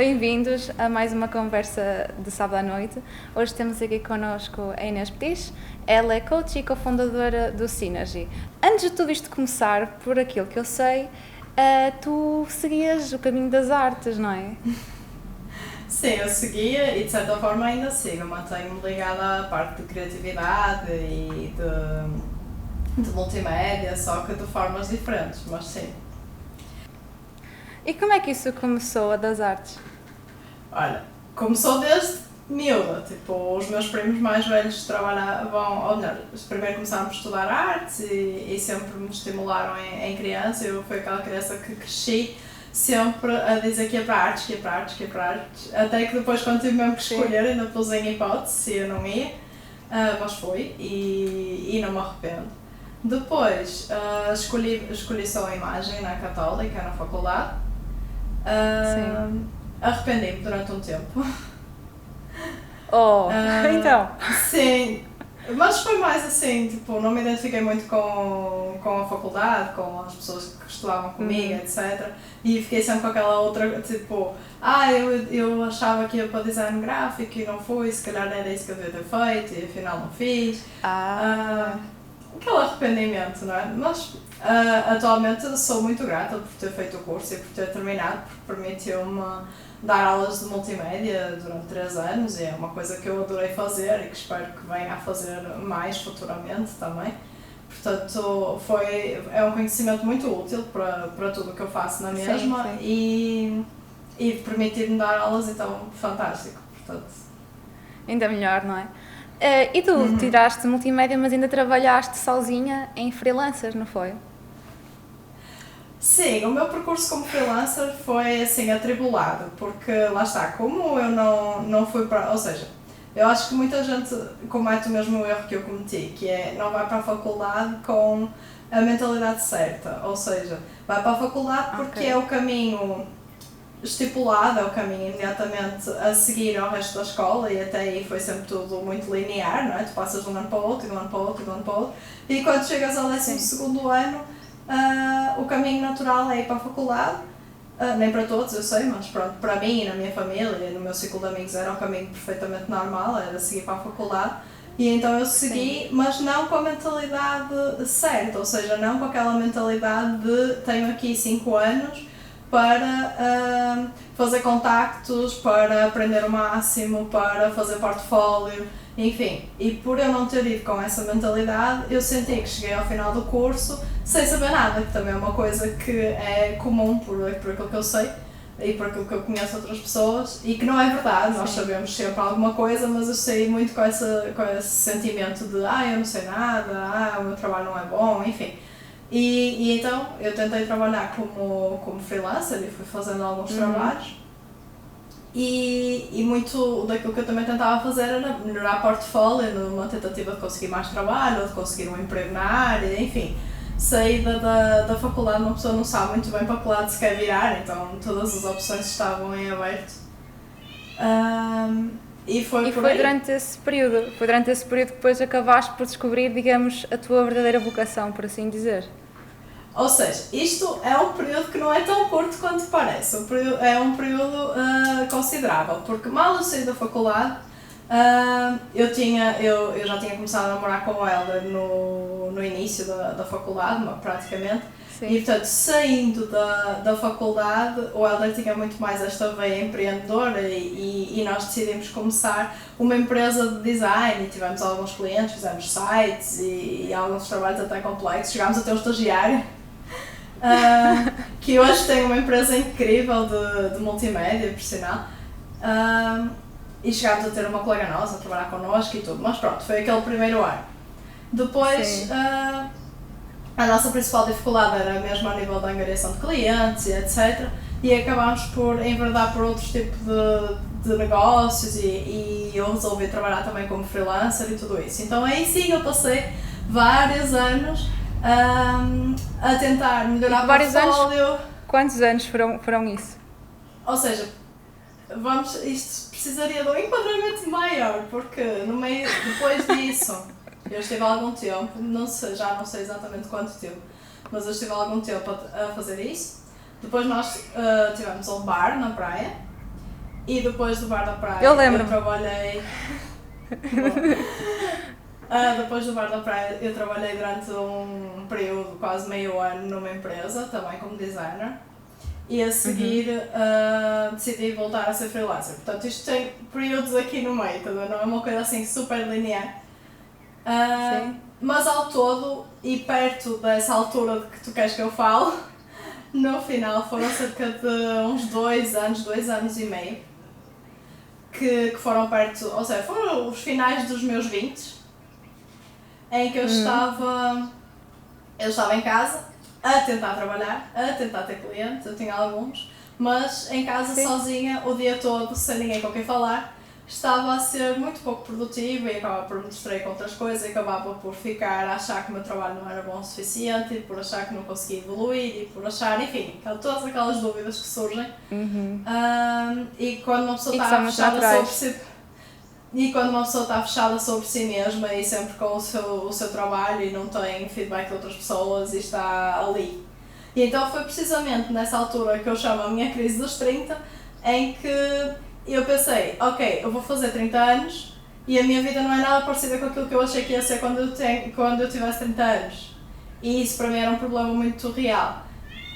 Bem-vindos a mais uma conversa de sábado à noite. Hoje temos aqui connosco a Inês Petis. Ela é coach e cofundadora do Synergy. Antes de tudo isto começar, por aquilo que eu sei, tu seguias o caminho das artes, não é? Sim, eu seguia e de certa forma ainda sigo. Mantenho-me ligada à parte de criatividade e de multimédia, só que de formas diferentes, mas sim. E como é que isso começou, a das artes? Olha, começou desde miúda, tipo, os meus primos mais velhos trabalhavam, ou melhor, primeiro começaram a estudar artes e sempre me estimularam em criança. Eu fui aquela criança que cresci sempre a dizer que ia para artes, que ia para artes, que ia para artes, até que depois quando tive mesmo que escolher, ainda pus em hipótese se eu não ia, mas fui e não me arrependo. Depois escolhi só a imagem na Católica, na faculdade. Arrependi-me durante um tempo. Então. Sim, mas foi mais assim, tipo, não me identifiquei muito com a faculdade, com as pessoas que estudavam comigo, etc. E fiquei sempre com aquela outra, tipo, eu achava que ia para design gráfico e não fui, se calhar era isso que eu devia ter feito e afinal não fiz. Aquele arrependimento, não é? Mas atualmente sou muito grata por ter feito o curso e por ter terminado, porque permitiu-me dar aulas de multimédia durante 3 anos e é uma coisa que eu adorei fazer e que espero que venha a fazer mais futuramente também. Portanto, é um conhecimento muito útil para tudo o que eu faço na mesma. Sim. E permitir-me dar aulas, então, fantástico. Portanto. Ainda melhor, não é? E tu tiraste multimédia, mas ainda trabalhaste sozinha em freelancers, não foi? Sim, o meu percurso como freelancer foi assim atribulado, porque lá está, como eu não fui para, ou seja, eu acho que muita gente comete o mesmo erro que eu cometi, que é não vai para a faculdade com a mentalidade certa, ou seja, vai para a faculdade porque é o caminho estipulado, é o caminho imediatamente a seguir ao resto da escola e até aí foi sempre tudo muito linear, não é? Tu passas de um ano para o outro, de um ano para o outro, de um ano para o outro e quando chegas ao 12º ano o caminho natural é ir para a faculdade, nem para todos eu sei, mas pronto, para mim e na minha família e no meu ciclo de amigos era um caminho perfeitamente normal, era seguir para a faculdade e então eu segui, mas não com a mentalidade certa, ou seja, não com aquela mentalidade de tenho aqui 5 anos para fazer contactos, para aprender o máximo, para fazer portfólio, enfim. E por eu não ter ido com essa mentalidade, eu senti que cheguei ao final do curso sem saber nada, que também é uma coisa que é comum por aquilo que eu sei e por aquilo que eu conheço outras pessoas e que não é verdade, nós sabemos sempre alguma coisa, mas eu saí muito com esse sentimento de eu não sei nada, o meu trabalho não é bom, enfim. E então eu tentei trabalhar como freelancer e fui fazendo alguns trabalhos e muito daquilo que eu também tentava fazer era melhorar portfólio numa tentativa de conseguir mais trabalho ou de conseguir um emprego na área, enfim. Saída da faculdade uma pessoa não sabe muito bem para que lado se quer virar, então todas as opções estavam em aberto. E foi durante esse período que depois acabaste por descobrir, digamos, a tua verdadeira vocação, por assim dizer. Ou seja, isto é um período que não é tão curto quanto parece, é um período considerável, porque mal eu saí da faculdade, eu já tinha começado a namorar com o Helder no início da faculdade, praticamente. Sim. E portanto, saindo da faculdade, o Helder tinha muito mais esta veia empreendedora e nós decidimos começar uma empresa de design e tivemos alguns clientes, fizemos sites e alguns trabalhos até complexos, chegámos a ter um estagiário que hoje tem uma empresa incrível de multimédia, por sinal. E chegámos a ter uma colega nossa a trabalhar connosco e tudo, mas pronto, foi aquele primeiro ano. Depois a nossa principal dificuldade era mesmo a nível da angariação de clientes e etc. E acabámos por enverdar por outros tipos de negócios e eu resolvi trabalhar também como freelancer e tudo isso. Então aí sim eu passei vários anos a tentar melhorar o portfólio. Quantos anos foram isso? Ou seja, isto precisaria de um enquadramento maior, porque depois disso, eu estive algum tempo, já não sei exatamente quanto tempo, mas eu estive algum tempo a fazer isso. Depois nós tivemos um bar na praia E depois do Bar da Praia Eu lembro-me. eu trabalhei... Depois do Bar da Praia eu trabalhei durante um período, quase meio ano, numa empresa, também como designer. E a seguir decidi voltar a ser freelancer. Portanto, isto tem períodos aqui no meio, tá? Não é uma coisa assim super linear. Mas ao todo, e perto dessa altura de que tu queres que eu fale, no final foram cerca de uns 2 anos e meio, que foram perto, ou seja, foram os finais dos meus 20, em que eu estava em casa, a tentar trabalhar, a tentar ter clientes, eu tinha alguns, mas em casa sozinha o dia todo, sem ninguém com quem falar, estava a ser muito pouco produtiva e acabava por me distrair com outras coisas e acabava por ficar a achar que o meu trabalho não era bom o suficiente e por achar que não conseguia evoluir e por achar, enfim, todas aquelas dúvidas que surgem. E quando uma pessoa está fechada sobre si, e quando uma pessoa está fechada sobre si mesma e sempre com o seu trabalho e não tem feedback de outras pessoas e está ali. E então foi precisamente nessa altura que eu chamo a minha crise dos 30, em que eu pensei, ok, eu vou fazer 30 anos e a minha vida não é nada parecida com aquilo que eu achei que ia ser quando eu tivesse 30 anos. E isso para mim era um problema muito real.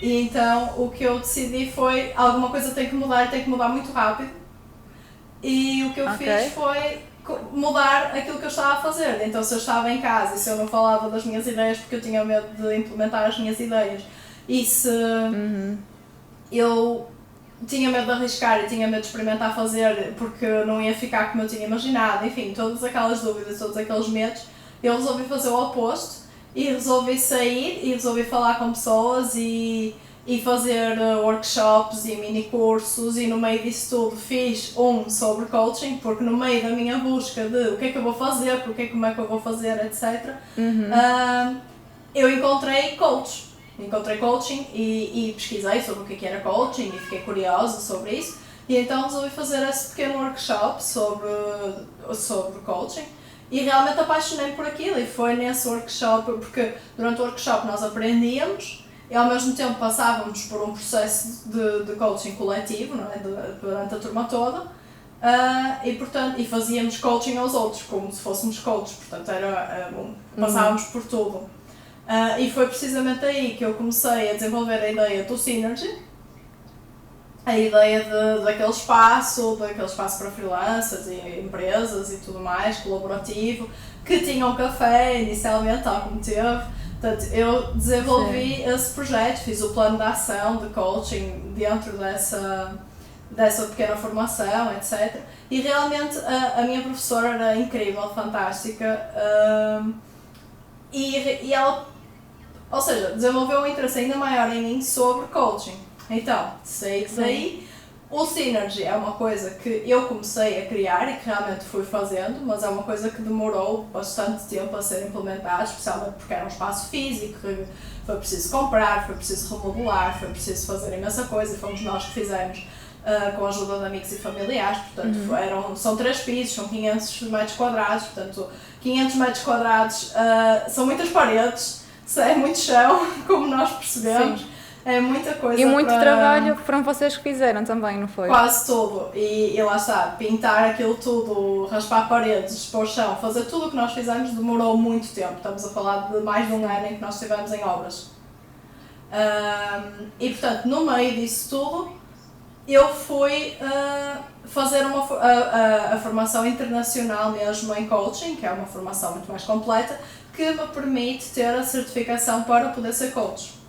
E então o que eu decidi foi, alguma coisa tem que mudar e tem que mudar muito rápido. E o que eu fiz foi mudar aquilo que eu estava a fazer. Então se eu estava em casa e se eu não falava das minhas ideias porque eu tinha medo de implementar as minhas ideias, e se eu tinha medo de arriscar e tinha medo de experimentar fazer porque não ia ficar como eu tinha imaginado, enfim, todas aquelas dúvidas, todos aqueles medos, eu resolvi fazer o oposto e resolvi sair e resolvi falar com pessoas e fazer workshops e mini cursos, e no meio disso tudo fiz um sobre coaching, porque no meio da minha busca de o que é que eu vou fazer, como é que eu vou fazer, etc, eu encontrei coaching e pesquisei sobre o que era coaching e fiquei curiosa sobre isso, e então resolvi fazer esse pequeno workshop sobre coaching e realmente apaixonei-me por aquilo. E foi nesse workshop, porque durante o workshop nós aprendíamos e ao mesmo tempo passávamos por um processo de coaching coletivo, não é? Durante a turma toda, e fazíamos coaching aos outros como se fôssemos coaches, portanto passávamos por tudo. E foi precisamente aí que eu comecei a desenvolver a ideia do Synergy, a ideia daquele espaço para freelancers e empresas e tudo mais, colaborativo, que tinha um café inicialmente, tal como teve. Portanto, eu desenvolvi esse projeto, fiz o plano de ação de coaching dentro dessa pequena formação, etc. E realmente a minha professora era incrível, fantástica, e ela, ou seja, desenvolveu um interesse ainda maior em mim sobre coaching. Então, saí daí. O Synergy é uma coisa que eu comecei a criar e que realmente fui fazendo, mas é uma coisa que demorou bastante tempo a ser implementada, especialmente porque era um espaço físico, foi preciso comprar, foi preciso remodelar, foi preciso fazer imensa coisa, e fomos nós que fizemos com a ajuda de amigos e familiares. Portanto, são 3 pisos, são 500 metros quadrados, portanto 500 metros quadrados são muitas paredes, é muito chão, como nós percebemos. Sim. É muita coisa. E muito trabalho foram vocês que fizeram também, não foi? Quase tudo. E lá está, pintar aquilo tudo, raspar paredes, expor chão, fazer tudo o que nós fizemos demorou muito tempo. Estamos a falar de mais de um ano em que nós estivemos em obras. E portanto, no meio disso tudo, eu fui fazer a formação internacional mesmo em coaching, que é uma formação muito mais completa, que me permite ter a certificação para poder ser coach.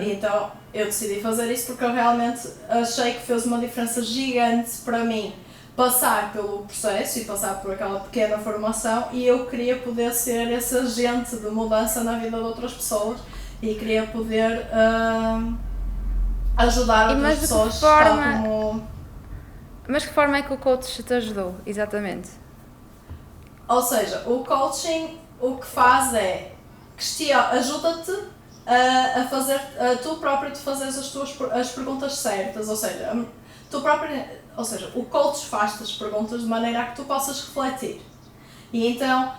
Então eu decidi fazer isso porque eu realmente achei que fez uma diferença gigante para mim passar pelo processo e passar por aquela pequena formação, e eu queria poder ser esse agente de mudança na vida de outras pessoas e queria poder ajudar outras pessoas. Mas que forma é que o coach te ajudou, exatamente? Ou seja, o coaching o que faz é ajuda-te a fazer, tu próprio te fazeres as perguntas certas, ou seja, o coach faz-te as perguntas de maneira a que tu possas refletir. E então,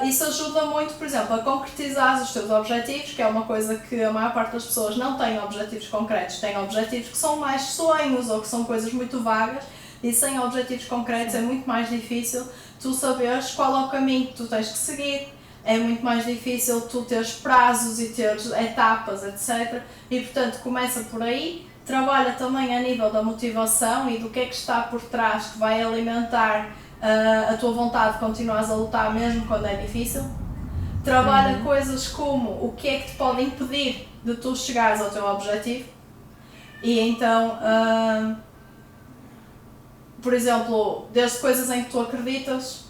Isso ajuda muito, por exemplo, a concretizar os teus objetivos, que é uma coisa que a maior parte das pessoas não tem objetivos concretos, tem objetivos que são mais sonhos ou que são coisas muito vagas, e sem objetivos concretos é muito mais difícil tu saberes qual é o caminho que tu tens que seguir, é muito mais difícil tu teres prazos e teres etapas, etc. E portanto começa por aí, trabalha também a nível da motivação e do que é que está por trás que vai alimentar a tua vontade de continuares a lutar mesmo quando é difícil. Trabalha coisas como o que é que te pode impedir de tu chegares ao teu objetivo. E então, por exemplo, desde coisas em que tu acreditas,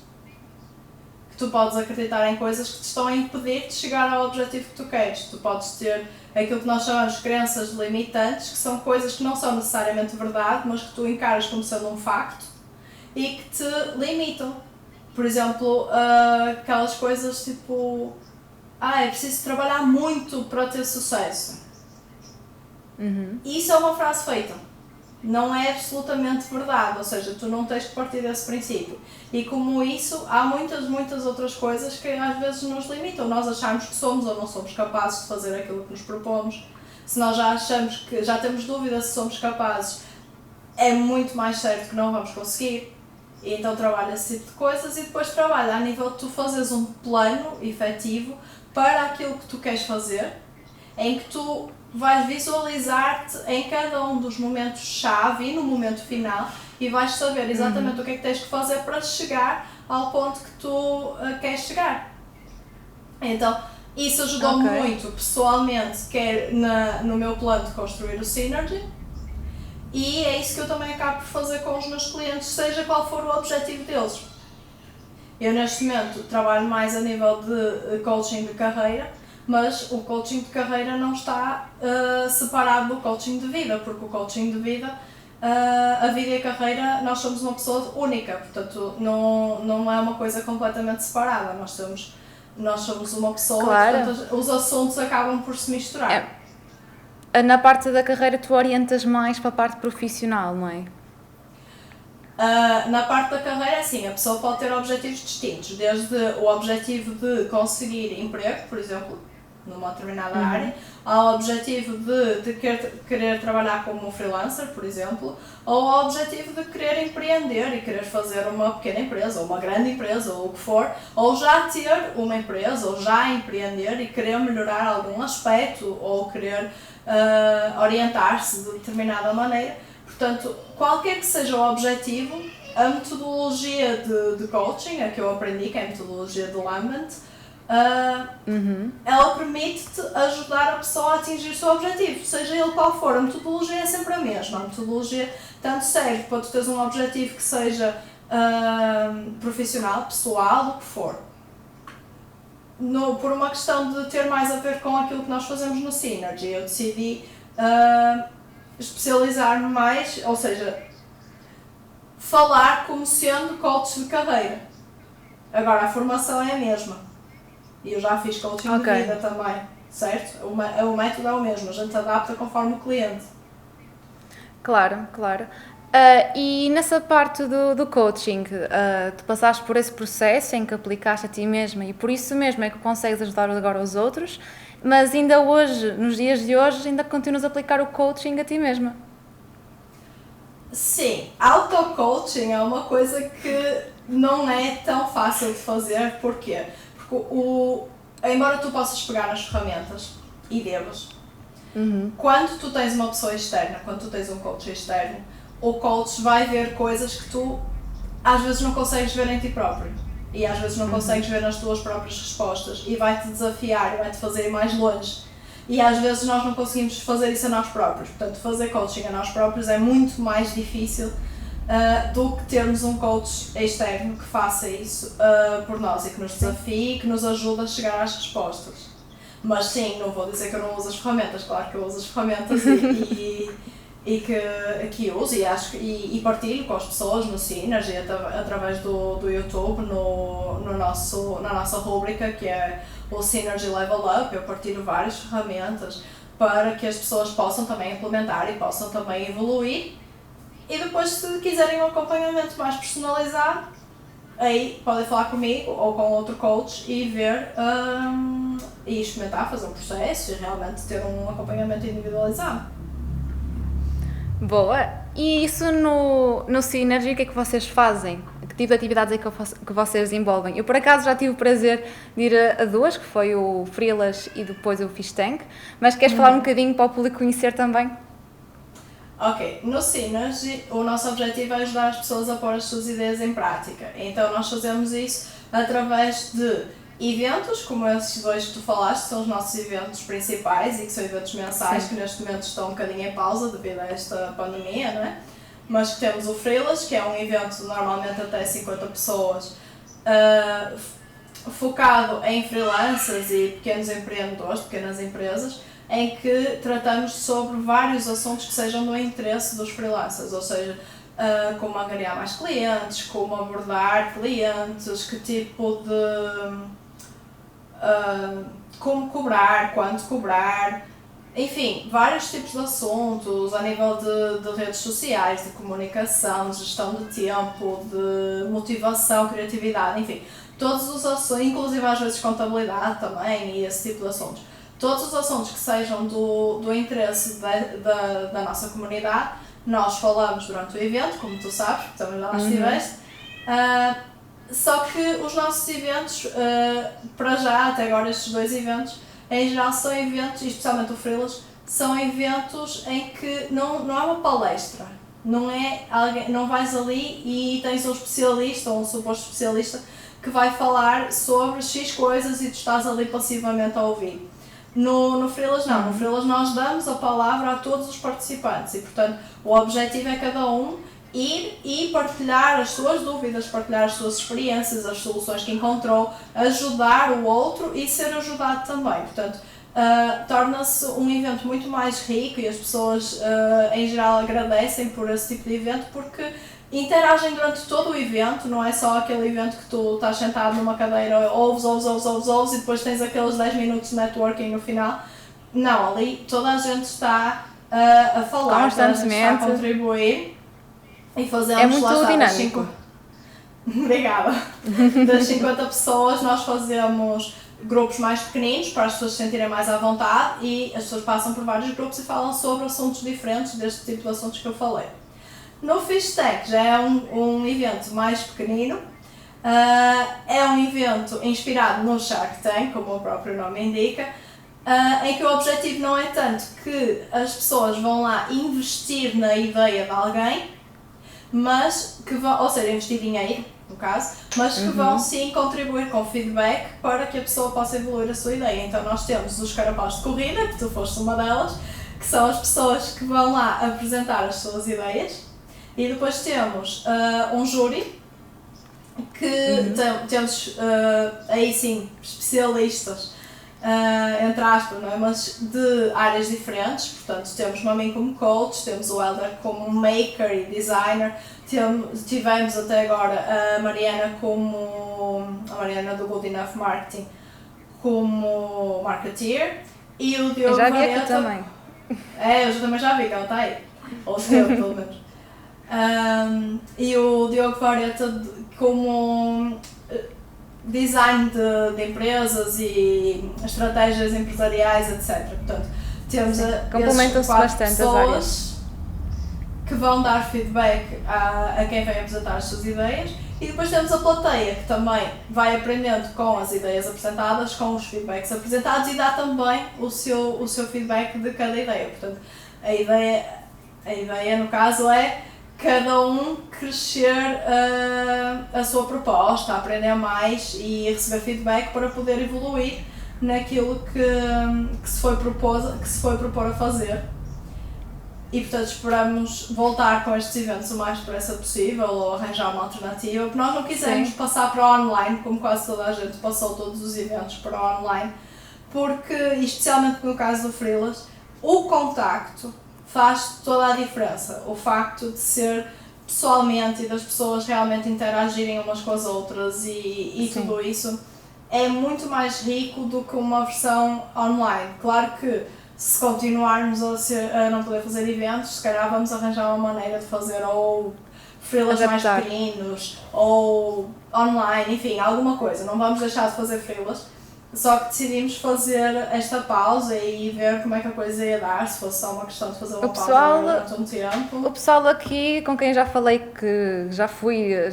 que tu podes acreditar em coisas que te estão a impedir de chegar ao objetivo que tu queres. Tu podes ter aquilo que nós chamamos de crenças limitantes, que são coisas que não são necessariamente verdade, mas que tu encaras como sendo um facto e que te limitam. Por exemplo, aquelas coisas tipo, é preciso trabalhar muito para ter sucesso. Isso é uma frase feita. Não é absolutamente verdade, ou seja, tu não tens que partir desse princípio. E como isso, há muitas outras coisas que às vezes nos limitam. Nós achamos que somos ou não somos capazes de fazer aquilo que nos propomos. Se nós já achamos que já temos dúvida se somos capazes, é muito mais certo que não vamos conseguir. E então trabalha esse tipo de coisas e depois trabalha a nível de tu fazeres um plano efetivo para aquilo que tu queres fazer, em que tu vais visualizar-te em cada um dos momentos-chave e no momento final e vais saber exatamente o que é que tens que fazer para chegar ao ponto que tu queres chegar. Então, isso ajudou-me muito pessoalmente, quer no meu plano de construir o Synergy, e é isso que eu também acabo por fazer com os meus clientes, seja qual for o objetivo deles. Eu neste momento trabalho mais a nível de coaching de carreira, mas o coaching de carreira não está separado do coaching de vida, porque o coaching de vida, a vida e a carreira, nós somos uma pessoa única, portanto não é uma coisa completamente separada, nós somos uma pessoa, claro. Portanto os assuntos acabam por se misturar. Na parte da carreira tu orientas mais para a parte profissional, não é? Na parte da carreira, sim, a pessoa pode ter objetivos distintos, desde o objetivo de conseguir emprego, por exemplo, numa determinada área, ao objetivo de querer trabalhar como freelancer, por exemplo, ou ao objetivo de querer empreender e querer fazer uma pequena empresa, ou uma grande empresa, ou o que for, ou já ter uma empresa, ou já empreender e querer melhorar algum aspecto, ou querer orientar-se de determinada maneira. Portanto, qualquer que seja o objetivo, a metodologia de coaching, a que eu aprendi, que é a metodologia de Lambent, ela permite-te ajudar a pessoa a atingir o seu objetivo, seja ele qual for. A metodologia é sempre a mesma. A metodologia tanto serve para tu teres um objetivo que seja profissional, pessoal, o que for. Por uma questão de ter mais a ver com aquilo que nós fazemos no Synergy, eu decidi especializar-me mais, ou seja, falar como sendo coach de carreira. Agora, a formação é a mesma. E eu já fiz coaching de vida também, certo? O método é o mesmo, a gente adapta conforme o cliente. Claro. E nessa parte do coaching, tu passaste por esse processo em que aplicaste a ti mesma e por isso mesmo é que consegues ajudar agora os outros, mas ainda hoje, nos dias de hoje, ainda continuas a aplicar o coaching a ti mesma. Sim, auto-coaching é uma coisa que não é tão fácil de fazer. Porquê? Porque embora tu possas pegar nas ferramentas e devas, quando tu tens uma pessoa externa, quando tu tens um coach externo, o coach vai ver coisas que tu às vezes não consegues ver em ti próprio e às vezes não consegues ver nas tuas próprias respostas e vai-te desafiar e vai-te fazer ir mais longe e às vezes nós não conseguimos fazer isso a nós próprios. Portanto, fazer coaching a nós próprios é muito mais difícil do que termos um coach externo que faça isso por nós e que nos desafie e que nos ajude a chegar às respostas. Mas sim, não vou dizer que eu não uso as ferramentas, claro que eu uso as ferramentas e que uso e partilho com as pessoas no Synergy, através do YouTube, na nossa rúbrica que é o Synergy Level Up. Eu partilho várias ferramentas para que as pessoas possam também implementar e possam também evoluir. E depois, se quiserem um acompanhamento mais personalizado, aí podem falar comigo ou com outro coach e ver e experimentar fazer um processo e realmente ter um acompanhamento individualizado. Boa! E isso no Synergy, o que é que vocês fazem? Que tipo de atividades é que vocês desenvolvem? Eu, por acaso, já tive o prazer de ir a duas, que foi o Freelas e depois o Fish Tank, mas queres falar um bocadinho para o público conhecer também? Ok, no Synergy o nosso objetivo é ajudar as pessoas a pôr as suas ideias em prática. Então nós fazemos isso através de eventos, como esses dois que tu falaste, são os nossos eventos principais e que são eventos mensais. Sim. Que neste momento estão um bocadinho em pausa devido a esta pandemia, não é? Mas que temos o Freelas, que é um evento normalmente até 50 pessoas, focado em freelancers e pequenos empreendedores, pequenas empresas, em que tratamos sobre vários assuntos que sejam do interesse dos freelancers, ou seja, como angariar mais clientes, como abordar clientes, que tipo de... como cobrar, quanto cobrar, enfim, vários tipos de assuntos a nível de redes sociais, de comunicação, de gestão de tempo, de motivação, criatividade, enfim, todos os assuntos, inclusive às vezes contabilidade também e esse tipo de assuntos. Todos os assuntos que sejam do interesse da nossa comunidade, nós falamos durante o evento, como tu sabes, porque também já lá estiveste. Só que os nossos eventos, para já, até agora estes dois eventos, em geral são eventos, e especialmente o Freelas, são eventos em que não é uma palestra, não vais ali e tens um especialista ou um suposto especialista que vai falar sobre X coisas e tu estás ali passivamente a ouvir. No Freelas não, no Freelas nós damos a palavra a todos os participantes e, portanto, o objetivo é cada um ir e partilhar as suas dúvidas, partilhar as suas experiências, as soluções que encontrou, ajudar o outro e ser ajudado também. Portanto, torna-se um evento muito mais rico e as pessoas, em geral, agradecem por esse tipo de evento porque interagem durante todo o evento, não é só aquele evento que tu estás sentado numa cadeira, ouves e depois tens aqueles 10 minutos de networking no final. Não, ali toda a gente está a falar, constantemente, está a contribuir e fazemos é muito dinâmico. Obrigada. Das 50 pessoas nós fazemos grupos mais pequeninos para as pessoas se sentirem mais à vontade e as pessoas passam por vários grupos e falam sobre assuntos diferentes deste tipo de assuntos que eu falei. No Fish Tank já é um evento mais pequenino, é um evento inspirado no Shark Tank, como o próprio nome indica, em que o objetivo não é tanto que as pessoas vão lá investir na ideia de alguém, mas que vão, ou seja, investir dinheiro, no caso, mas que vão sim contribuir com feedback para que a pessoa possa evoluir a sua ideia. Então nós temos os carapaus de corrida, que tu foste uma delas, que são as pessoas que vão lá apresentar as suas ideias. E depois temos um júri, que temos aí sim especialistas, entre aspas, não é? Mas de áreas diferentes, portanto temos a mim como coach, temos o Helder como maker e designer, tivemos até agora a Mariana do Good Enough Marketing como marketeer e o Diogo Vareta. Eu já vi aqui também. Eu também já vi que ela está aí, ou esteve pelo menos. E o Diogo Vareta como design de empresas e estratégias empresariais, etc. Portanto, temos complementam-se bastante pessoas as áreas que vão dar feedback a quem vem apresentar as suas ideias e depois temos a plateia que também vai aprendendo com as ideias apresentadas, com os feedbacks apresentados e dá também o seu feedback de cada ideia. Portanto, a ideia no caso é cada um crescer a sua proposta, aprender mais e receber feedback para poder evoluir naquilo que se foi propor a fazer. E portanto esperamos voltar com estes eventos o mais depressa possível ou arranjar uma alternativa, porque nós não quisemos passar para o online, como quase toda a gente passou todos os eventos para o online, porque, especialmente no caso do Freelas, o contacto faz toda a diferença. O facto de ser pessoalmente e das pessoas realmente interagirem umas com as outras e tudo isso é muito mais rico do que uma versão online. Claro que se continuarmos a não poder fazer eventos, se calhar vamos arranjar uma maneira de fazer ou freelas mais Adaptar. pequeninos ou online, enfim, alguma coisa. Não vamos deixar de fazer freelas, só que decidimos fazer esta pausa e ver como é que a coisa ia dar, se fosse só uma questão de fazer uma pausa durante um tempo. O pessoal aqui, com quem já falei que já foi,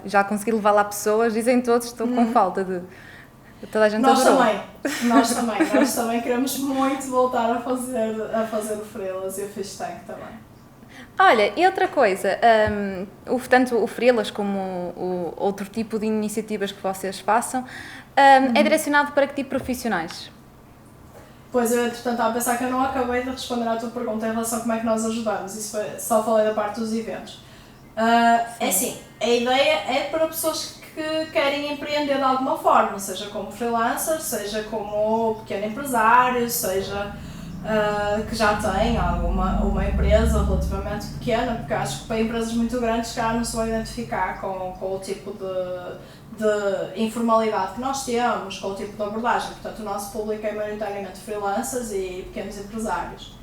já consegui levar lá pessoas, dizem todos que estou com falta de... Toda a gente Nós adorou. nós também queremos muito voltar a fazer o freelas e o fish tank também. Olha, e outra coisa, tanto o Freelas como o outro tipo de iniciativas que vocês façam, é direcionado para que tipo de profissionais? Pois eu, entretanto, estava a pensar que eu não acabei de responder à tua pergunta em relação a como é que nós ajudamos, isso foi, só falei da parte dos eventos. É assim, a ideia é para pessoas que querem empreender de alguma forma, seja como freelancer, seja como pequeno empresário, seja que já tem uma empresa relativamente pequena, porque acho que para empresas muito grandes já não se vão identificar com o tipo de informalidade que nós temos, com o tipo de abordagem. Portanto, o nosso público é maioritariamente freelancers e pequenos empresários.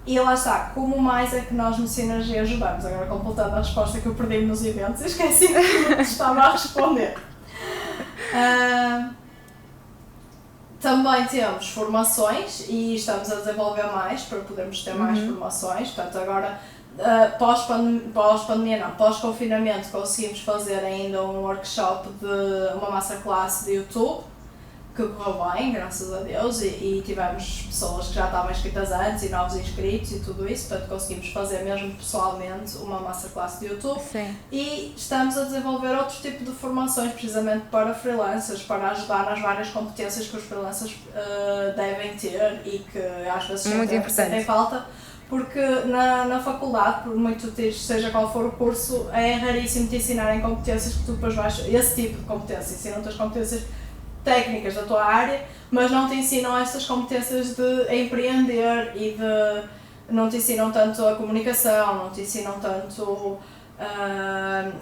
E lá está, como mais é que nós no Synergy ajudamos? Agora completando a resposta que eu perdi nos eventos, esqueci que estava a responder. Também temos formações e estamos a desenvolver mais para podermos ter mais formações. Portanto, agora, pós-confinamento, conseguimos fazer ainda um workshop de uma masterclass de YouTube, que correu bem, graças a Deus, e tivemos pessoas que já estavam inscritas antes e novos inscritos e tudo isso, portanto conseguimos fazer mesmo pessoalmente uma masterclass de YouTube. Sim. E estamos a desenvolver outro tipo de formações precisamente para freelancers, para ajudar nas várias competências que os freelancers devem ter e que às vezes sentem falta, porque na faculdade, por muito que seja qual for o curso, é raríssimo te ensinarem competências que tu depois vais, esse tipo de competências, ensinam-te as competências técnicas da tua área, mas não te ensinam estas competências de empreender e não te ensinam tanto a comunicação, não te ensinam tanto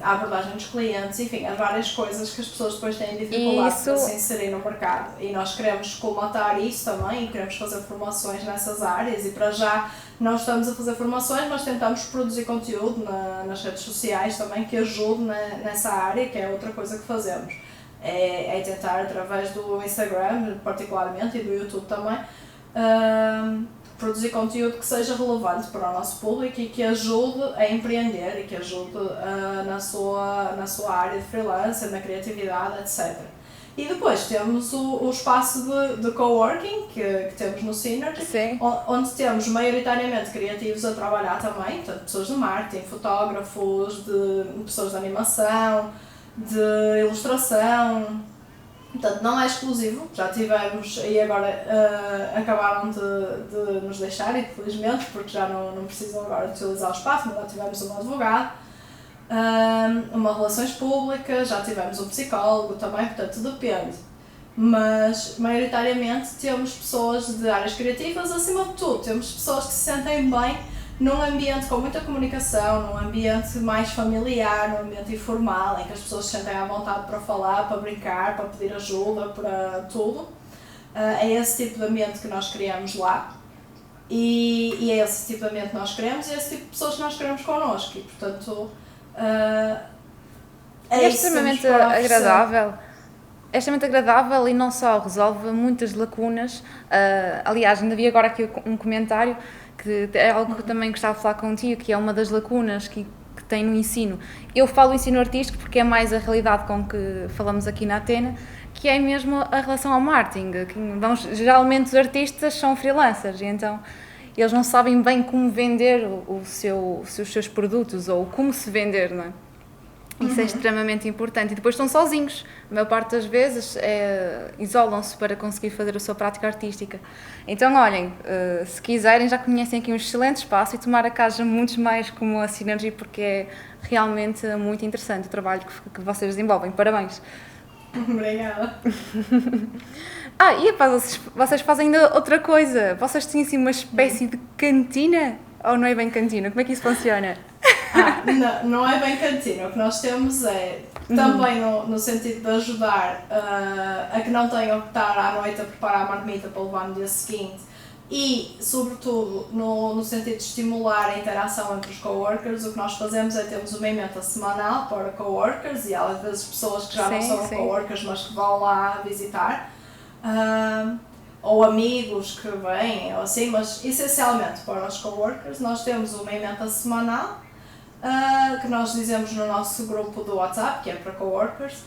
a abordagem dos clientes, enfim, as várias coisas que as pessoas depois têm dificuldade para se inserir no mercado. E nós queremos colmatar isso também e queremos fazer formações nessas áreas e para já não estamos a fazer formações, mas tentamos produzir conteúdo nas redes sociais também que ajude nessa área, que é outra coisa que fazemos. É tentar, através do Instagram, particularmente, e do YouTube também, produzir conteúdo que seja relevante para o nosso público e que ajude a empreender e que ajude na sua área de freelancer, na criatividade, etc. E depois temos o espaço de coworking que temos no Synergy, onde temos maioritariamente criativos a trabalhar também, portanto, pessoas de marketing, fotógrafos, pessoas de animação, de ilustração, portanto não é exclusivo, já tivemos e agora acabaram de nos deixar, infelizmente, porque já não precisam agora de utilizar o espaço, mas já tivemos um advogado, uma relações públicas, já tivemos um psicólogo também, portanto depende, mas maioritariamente temos pessoas de áreas criativas, acima de tudo, temos pessoas que se sentem bem num ambiente com muita comunicação, num ambiente mais familiar, num ambiente informal, em que as pessoas se sentem à vontade para falar, para brincar, para pedir ajuda, para tudo. É esse tipo de ambiente que nós criamos lá e é esse tipo de ambiente que nós queremos e é esse tipo de pessoas que nós queremos connosco e, portanto, é extremamente agradável. É extremamente agradável e não só resolve muitas lacunas. Aliás, ainda vi agora aqui um comentário que é algo que eu também gostava de falar contigo, que é uma das lacunas que tem no ensino. Eu falo ensino artístico porque é mais a realidade com que falamos aqui na Atena, que é mesmo a relação ao marketing. Geralmente os artistas são freelancers e então eles não sabem bem como vender os seus produtos ou como se vender, não é? Isso é extremamente importante. E depois estão sozinhos. A maior parte das vezes isolam-se para conseguir fazer a sua prática artística. Então, olhem, se quiserem, já conhecem aqui um excelente espaço e tomara que haja muitos mais como a Synergy, porque é realmente muito interessante o trabalho que vocês desenvolvem. Parabéns! Obrigada! E vocês fazem ainda outra coisa. Vocês têm assim uma espécie de cantina? Ou não é bem cantina? Como é que isso funciona? Não é bem cantina. O que nós temos é, também no sentido de ajudar a que não tenham que estar à noite a preparar a marmita para levar no dia seguinte e, sobretudo, no sentido de estimular a interação entre os coworkers, o que nós fazemos é termos uma emenda semanal para coworkers e às vezes pessoas que já não são coworkers, mas que vão lá visitar, ou amigos que vêm, ou assim, mas essencialmente para os coworkers nós temos uma emenda semanal que nós dizemos no nosso grupo do WhatsApp, que é para coworkers.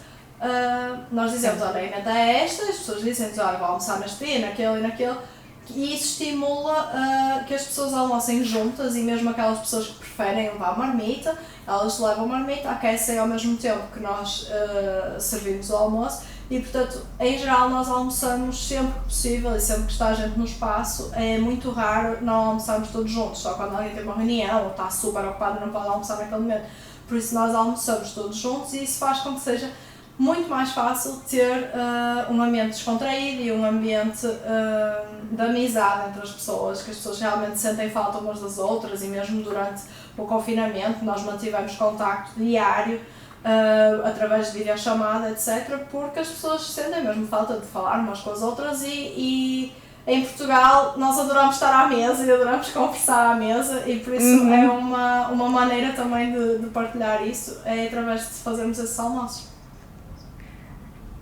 Nós dizemos, olha, a emenda é esta, as pessoas dizem, olha, vou almoçar neste dia, naquele e naquele, e isso estimula que as pessoas almocem juntas e mesmo aquelas pessoas que preferem levar marmita, elas levam marmita, aquecem ao mesmo tempo que nós servimos o almoço e, portanto, em geral nós almoçamos sempre que possível e sempre que está a gente no espaço. É muito raro não almoçarmos todos juntos, só quando alguém tem uma reunião ou está super ocupado e não pode almoçar naquele momento. Por isso nós almoçamos todos juntos e isso faz com que seja muito mais fácil ter um ambiente descontraído e um ambiente de amizade entre as pessoas, que as pessoas realmente sentem falta umas das outras e mesmo durante o confinamento nós mantivemos contacto diário através de videochamada, etc, porque as pessoas sentem mesmo falta de falar umas com as outras e em Portugal nós adoramos estar à mesa e adoramos conversar à mesa e por isso é uma maneira também de partilhar isso, é através de fazermos esses almoços.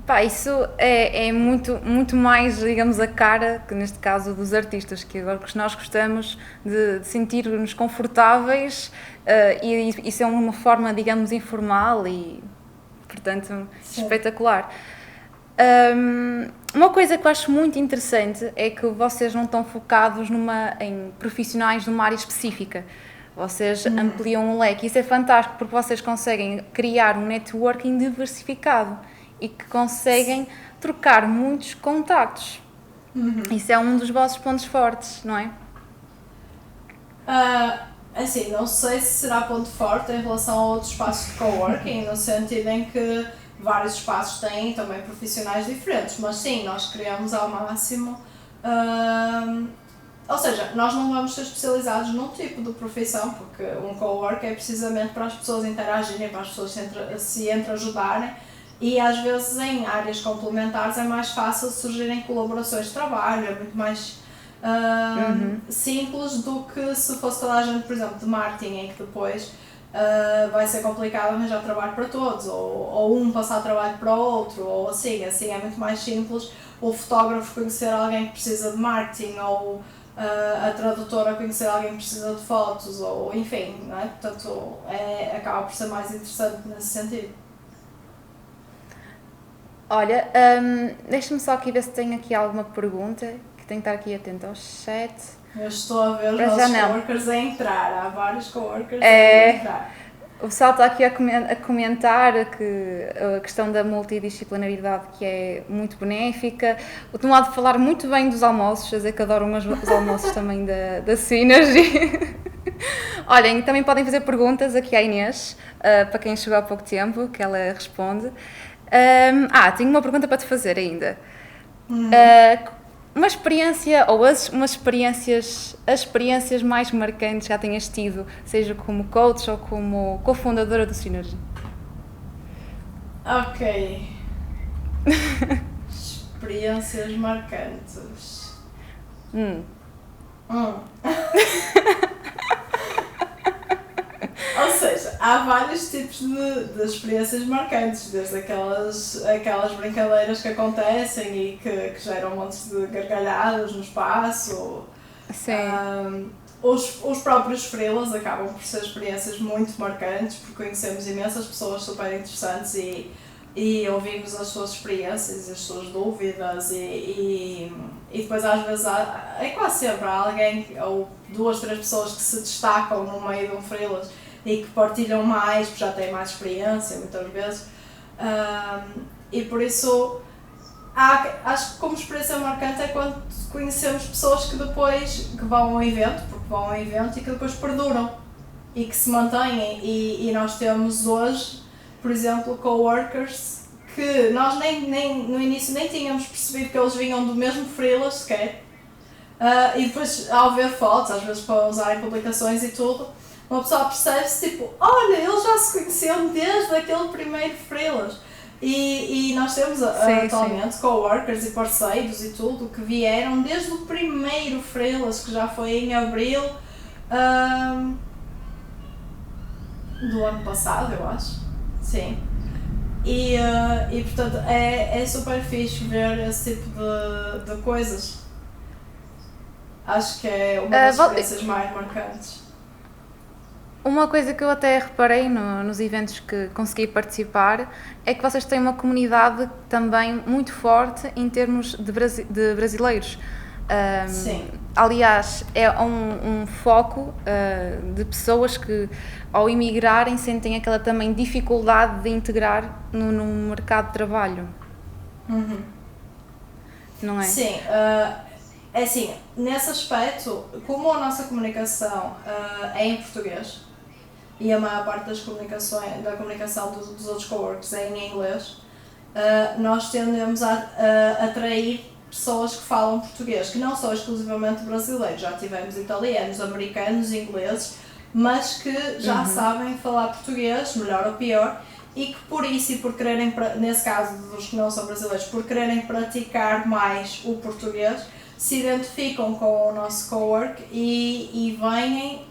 Pá, isso é muito mais, digamos, a cara, que neste caso dos artistas, que agora que nós gostamos de sentir-nos confortáveis e isso é uma forma, digamos, informal e, portanto, espetacular. Uma coisa que eu acho muito interessante é que vocês não estão focados em profissionais numa área específica. Vocês ampliam o leque. Isso é fantástico porque vocês conseguem criar um networking diversificado e que conseguem trocar muitos contactos. Isso é um dos vossos pontos fortes, não é? Assim, não sei se será ponto forte em relação a outros espaços de coworking, no sentido em que vários espaços têm também profissionais diferentes, mas sim, nós queremos ao máximo, ou seja, nós não vamos ser especializados num tipo de profissão, porque um cowork é precisamente para as pessoas interagirem, para as pessoas se entreajudarem, e às vezes em áreas complementares é mais fácil surgirem colaborações de trabalho, é muito mais simples do que se fosse toda a gente, por exemplo, de marketing, em que depois vai ser complicado arranjar trabalho para todos, ou um passar trabalho para o outro, ou assim é muito mais simples o fotógrafo conhecer alguém que precisa de marketing, ou a tradutora conhecer alguém que precisa de fotos, ou enfim, não é? Portanto acaba por ser mais interessante nesse sentido. Olha, deixa-me só aqui ver se tenho aqui alguma pergunta, que tenho que estar aqui atento ao chat. Eu estou a ver os nossos coworkers a entrar, há vários coworkers a entrar. O pessoal está aqui a comentar que a questão da multidisciplinaridade que é muito benéfica. O Tomado de falar muito bem dos almoços, a dizer que adoram os almoços também da Synergy. Olhem, também podem fazer perguntas aqui à Inês, para quem chegou há pouco tempo, que ela responde. Tenho uma pergunta para te fazer ainda. Uma experiência, ou as experiências mais marcantes que já tenhas tido, seja como coach ou como cofundadora do Synergy? Ok. Experiências marcantes. Ou seja, há vários tipos de experiências marcantes, desde aquelas brincadeiras que acontecem e que geram montes de gargalhadas no espaço. Sim. Os próprios freelas acabam por ser experiências muito marcantes, porque conhecemos imensas pessoas super interessantes e ouvimos as suas experiências, as suas dúvidas e depois às vezes é quase sempre há alguém ou 2, 3 pessoas que se destacam no meio de um freelas e que partilham mais, porque já têm mais experiência muitas vezes, e por isso acho que como experiência marcante é quando conhecemos pessoas que depois vão ao evento, porque vão ao evento e que depois perduram e que se mantêm e nós temos hoje, por exemplo, coworkers que nós nem no início nem tínhamos percebido que eles vinham do mesmo freelas sequer, e depois ao ver fotos, às vezes para usar em publicações e tudo, uma pessoa percebe-se tipo, olha, eles já se conheciam desde aquele primeiro freelas. E nós temos atualmente coworkers e parceiros e tudo que vieram desde o primeiro Freelas, que já foi em abril do ano passado, eu acho. Sim. E portanto é super fixe ver esse tipo de coisas. Acho que é uma das experiências mais marcantes. Uma coisa que eu até reparei nos eventos que consegui participar é que vocês têm uma comunidade também muito forte em termos de brasileiros. Sim. Aliás, é um foco de pessoas que, ao imigrarem, sentem aquela também dificuldade de integrar no mercado de trabalho. Uhum. Não é? Sim. É assim, nesse aspecto, como a nossa comunicação é em português e a maior parte da comunicação dos outros coworkers é em inglês, nós tendemos a atrair pessoas que falam português, que não são exclusivamente brasileiros, já tivemos italianos, americanos, ingleses, mas que já sabem falar português, melhor ou pior, e que por isso e por quererem, nesse caso dos que não são brasileiros, por quererem praticar mais o português, se identificam com o nosso cowork e vêm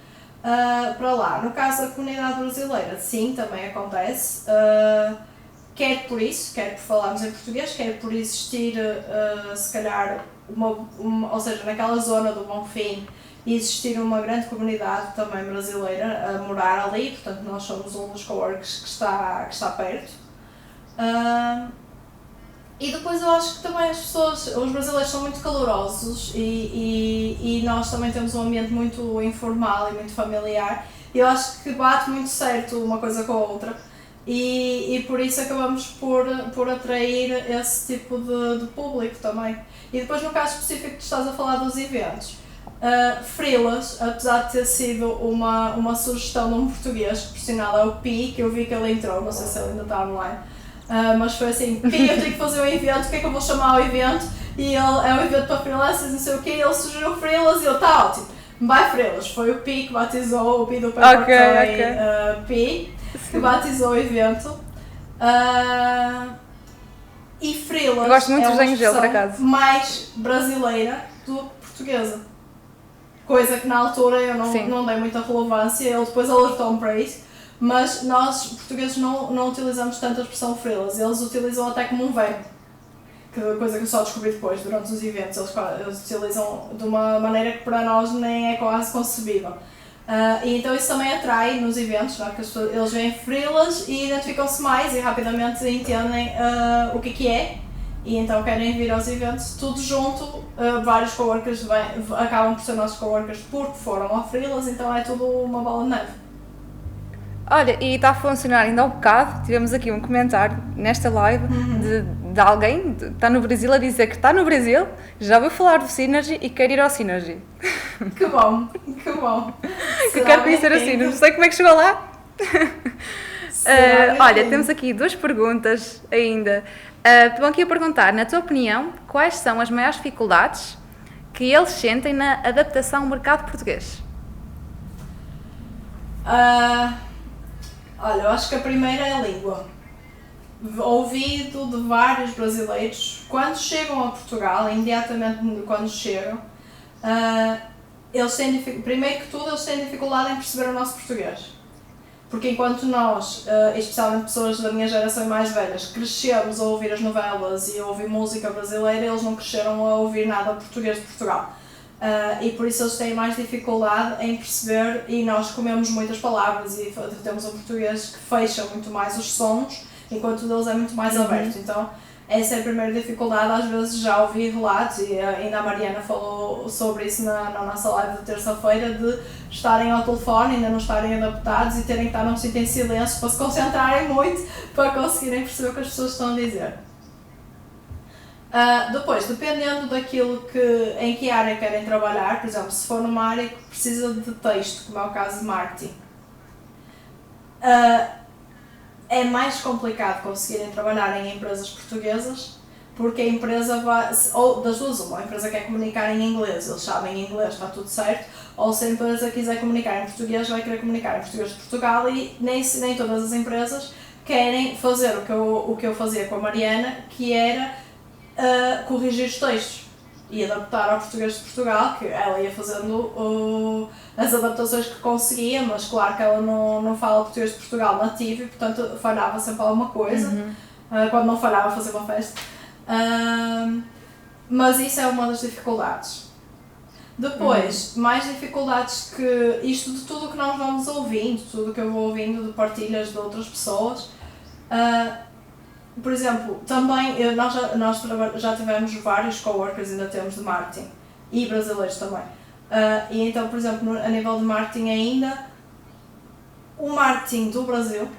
para lá. No caso da comunidade brasileira, sim, também acontece, quer por isso, quer por falarmos em português, quer por existir, se calhar, ou seja, naquela zona do Bonfim, existir uma grande comunidade também brasileira a morar ali, portanto nós somos um dos coworks que está perto. E depois eu acho que também os brasileiros são muito calorosos e nós também temos um ambiente muito informal e muito familiar. Eu acho que bate muito certo uma coisa com a outra e por isso acabamos por atrair esse tipo de público também. E depois no caso específico que estás a falar dos eventos, Freelas, apesar de ter sido uma sugestão de um português, que por sinal é o Pi, que eu vi que ele entrou, não sei se ele ainda está online. Mas foi assim, Pi, eu tenho que fazer um evento, o que é que eu vou chamar o evento? E ele é um evento para freelancers, não sei o quê, e ele sugeriu Freelas e eu, tá ótimo, vai Freelas. Foi o Pi que batizou, o Pi do Paper Pi, que batizou o evento. E Freelas gosto muito é dos uma desenhos dele, por acaso, mais brasileira do que portuguesa. Coisa que na altura eu não dei muita relevância, ele depois alertou-me para isso. Mas nós, portugueses, não utilizamos tanto a expressão Freelas, eles utilizam até como um verbo, coisa que eu só descobri depois, durante os eventos, eles utilizam de uma maneira que para nós nem é quase concebível. E então isso também atrai nos eventos, não é? Porque eles veem Freelas e identificam-se mais e rapidamente entendem o que é, e então querem vir aos eventos, tudo junto, vários coworkers acabam por ser nossos coworkers porque foram ao Freelas, então é tudo uma bola de neve. Olha, e está a funcionar ainda há um bocado, tivemos aqui um comentário nesta live de alguém que está no Brasil a dizer que está no Brasil, já ouviu falar do Synergy e quer ir ao Synergy. Que bom, que bom. Que quero conhecer o Synergy, não sei como é que chegou lá. Olha, temos aqui 2 perguntas ainda. Estão aqui a perguntar, na tua opinião, quais são as maiores dificuldades que eles sentem na adaptação ao mercado português? Olha, eu acho que a primeira é a língua. Ouvido de vários brasileiros, quando chegam a Portugal, imediatamente quando chegam, eles têm primeiro que tudo eles têm dificuldade em perceber o nosso português. Porque enquanto nós, especialmente pessoas da minha geração e mais velhas, crescemos a ouvir as novelas e a ouvir música brasileira, eles não cresceram a ouvir nada português de Portugal. E por isso eles têm mais dificuldade em perceber, e nós comemos muitas palavras e temos um português que fecha muito mais os sons, enquanto o deles é muito mais aberto. Então essa é a primeira dificuldade. Às vezes já ouvi relatos, e ainda a Mariana falou sobre isso na nossa live de terça-feira, de estarem ao telefone, ainda não estarem adaptados e terem que estar num sítio em silêncio para se concentrarem muito para conseguirem perceber o que as pessoas estão a dizer. Depois, dependendo daquilo em que área querem trabalhar, por exemplo, se for numa área que precisa de texto, como é o caso de marketing, é mais complicado conseguirem trabalhar em empresas portuguesas, porque a empresa ou das duas uma, a empresa quer comunicar em inglês, eles sabem inglês, está tudo certo, ou se a empresa quiser comunicar em português, vai querer comunicar em português de Portugal, e nem todas as empresas querem fazer o que eu fazia com a Mariana, que era corrigir os textos e adaptar ao português de Portugal, que ela ia fazendo as adaptações que conseguia, mas claro que ela não fala português de Portugal nativo e portanto falhava sempre alguma coisa. Quando não falhava fazia uma festa. Mas isso é uma das dificuldades. Depois, mais dificuldades que isto de tudo que nós vamos ouvindo, tudo que eu vou ouvindo de partilhas de outras pessoas. Por exemplo, também nós já tivemos vários coworkers, ainda temos de marketing, e brasileiros também. E então, por exemplo, a nível de marketing ainda, o marketing do Brasil,